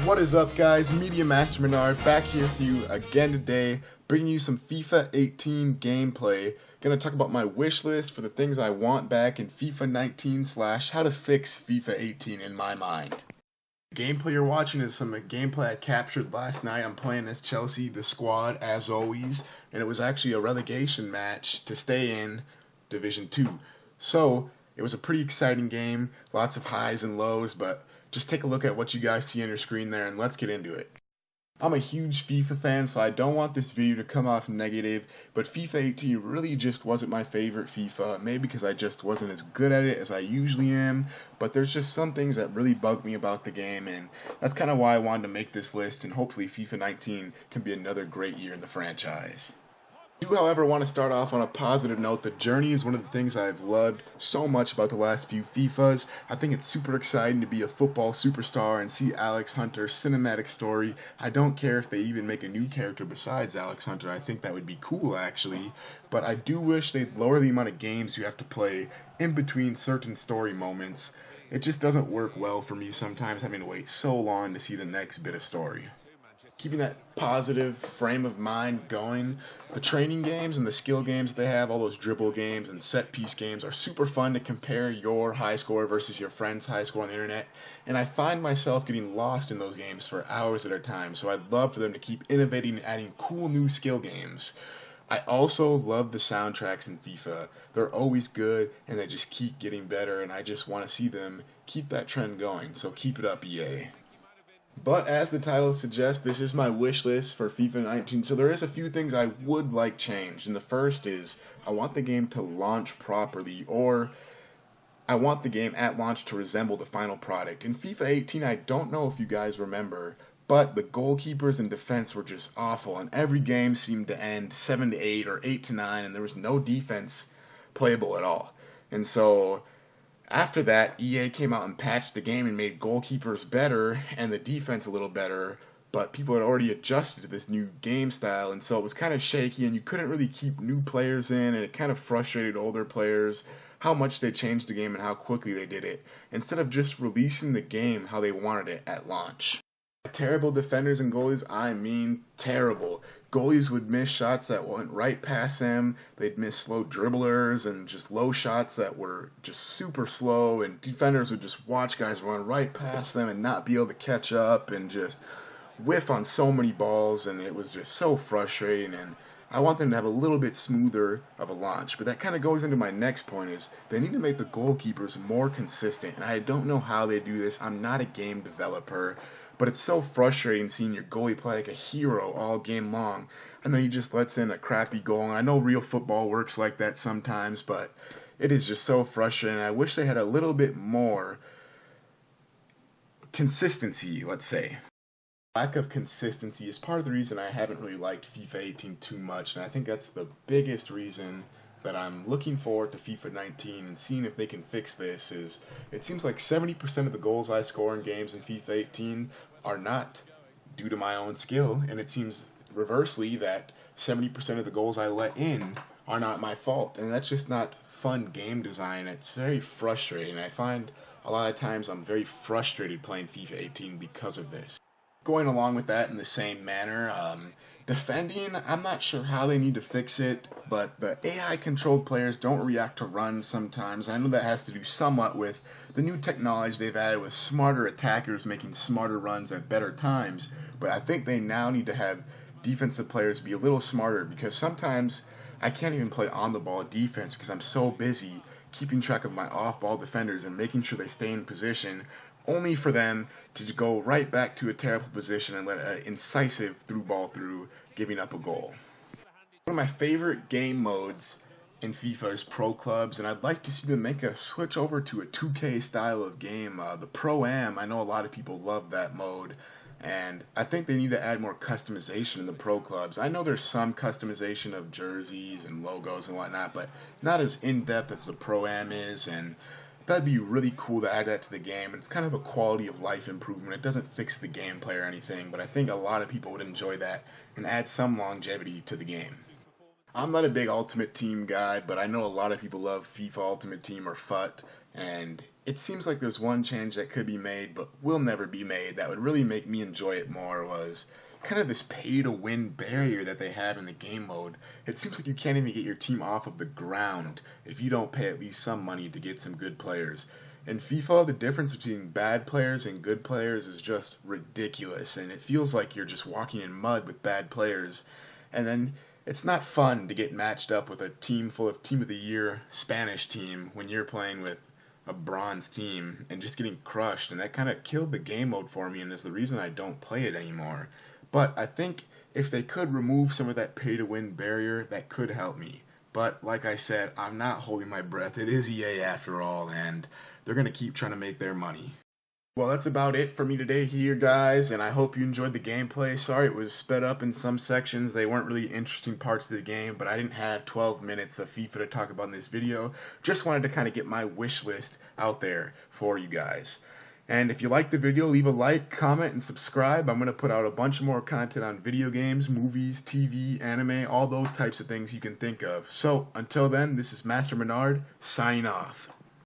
What is up, guys? Media Master Menard back here for you again today, bringing you some FIFA 18 gameplay. Gonna talk about my wish list for the things I want back in FIFA 19 / how to fix FIFA 18 in my mind. The gameplay you're watching is some gameplay I captured last night. I'm playing as Chelsea, the squad, as always, and it was actually a relegation match to stay in Division 2. So, it was a pretty exciting game, lots of highs and lows, but just take a look at what you guys see on your screen there and let's get into it. I'm a huge FIFA fan, so I don't want this video to come off negative, but FIFA 18 really just wasn't my favorite FIFA, maybe because I just wasn't as good at it as I usually am, but there's just some things that really bug me about the game, and that's kind of why I wanted to make this list, and hopefully FIFA 19 can be another great year in the franchise. I do, however, want to start off on a positive note. The journey is one of the things I've loved so much about the last few FIFAs. I think it's super exciting to be a football superstar and see Alex Hunter's cinematic story. I don't care if they even make a new character besides Alex Hunter. I think that would be cool, actually. But I do wish they'd lower the amount of games you have to play in between certain story moments. It just doesn't work well for me sometimes, having to wait so long to see the next bit of story. Keeping that positive frame of mind going, the training games and the skill games they have, all those dribble games and set piece games, are super fun to compare your high score versus your friend's high score on the internet, and I find myself getting lost in those games for hours at a time, so I'd love for them to keep innovating and adding cool new skill games. I also love the soundtracks in FIFA. They're always good and they just keep getting better, and I just want to see them keep that trend going, so keep it up, EA. But as the title suggests, this is my wish list for FIFA 19, so there is a few things I would like changed. And the first is I want the game to launch properly, or I want the game at launch to resemble the final product. In FIFA 18, I don't know if you guys remember, but the goalkeepers and defense were just awful, and every game seemed to end 7-8 or 8-9, and there was no defense playable at all. And so after that, EA came out and patched the game and made goalkeepers better and the defense a little better, but people had already adjusted to this new game style, and so it was kind of shaky, and you couldn't really keep new players in, and it kind of frustrated older players how much they changed the game and how quickly they did it, instead of just releasing the game how they wanted it at launch. Terrible defenders and goalies, I mean terrible. Goalies would miss shots that went right past them. They'd miss slow dribblers and just low shots that were just super slow. And defenders would just watch guys run right past them and not be able to catch up and just whiff on so many balls. And it was just so frustrating. And I want them to have a little bit smoother of a launch. But that kind of goes into my next point is they need to make the goalkeepers more consistent. And I don't know how they do this. I'm not a game developer. But it's so frustrating seeing your goalie play like a hero all game long, and then he just lets in a crappy goal. And I know real football works like that sometimes, but it is just so frustrating. I wish they had a little bit more consistency, let's say. Lack of consistency is part of the reason I haven't really liked FIFA 18 too much, and I think that's the biggest reason that I'm looking forward to FIFA 19 and seeing if they can fix this. Is it seems like 70% of the goals I score in games in FIFA 18 are not due to my own skill, and it seems reversely that 70% of the goals I let in are not my fault, and that's just not fun game design. It's very frustrating. I find a lot of times I'm very frustrated playing FIFA 18 because of this. Going along with that in the same manner, defending, I'm not sure how they need to fix it, but the AI controlled players don't react to runs sometimes. I know that has to do somewhat with the new technology they've added with smarter attackers making smarter runs at better times, but I think they now need to have defensive players be a little smarter, because sometimes I can't even play on the ball defense because I'm so busy keeping track of my off ball defenders and making sure they stay in position, only for them to go right back to a terrible position and let an incisive through ball through, giving up a goal. One of my favorite game modes in FIFA is Pro Clubs, and I'd like to see them make a switch over to a 2K style of game. The Pro Am, I know a lot of people love that mode, and I think they need to add more customization in the Pro Clubs. I know there's some customization of jerseys and logos and whatnot, but not as in-depth as the Pro Am is, and that'd be really cool to add that to the game. It's kind of a quality of life improvement. It doesn't fix the gameplay or anything, but I think a lot of people would enjoy that and add some longevity to the game. I'm not a big Ultimate Team guy, but I know a lot of people love FIFA Ultimate Team or FUT, and it seems like there's one change that could be made, but will never be made, that would really make me enjoy it more was kind of this pay to win barrier that they have in the game mode. It seems like you can't even get your team off of the ground if you don't pay at least some money to get some good players. In FIFA, the difference between bad players and good players is just ridiculous, and it feels like you're just walking in mud with bad players. And then it's not fun to get matched up with a team full of Team of the Year Spanish team when you're playing with a bronze team and just getting crushed. And that kind of killed the game mode for me and is the reason I don't play it anymore. But I think if they could remove some of that pay to win barrier, that could help me. But like I said, I'm not holding my breath. It is EA after all, and they're going to keep trying to make their money. Well, that's about it for me today here, guys, and I hope you enjoyed the gameplay. Sorry it was sped up in some sections. They weren't really interesting parts of the game, but I didn't have 12 minutes of FIFA to talk about in this video. Just wanted to kind of get my wish list out there for you guys. And if you liked the video, leave a like, comment, and subscribe. I'm going to put out a bunch more content on video games, movies, TV, anime, all those types of things you can think of. So, until then, this is Master Menard, signing off.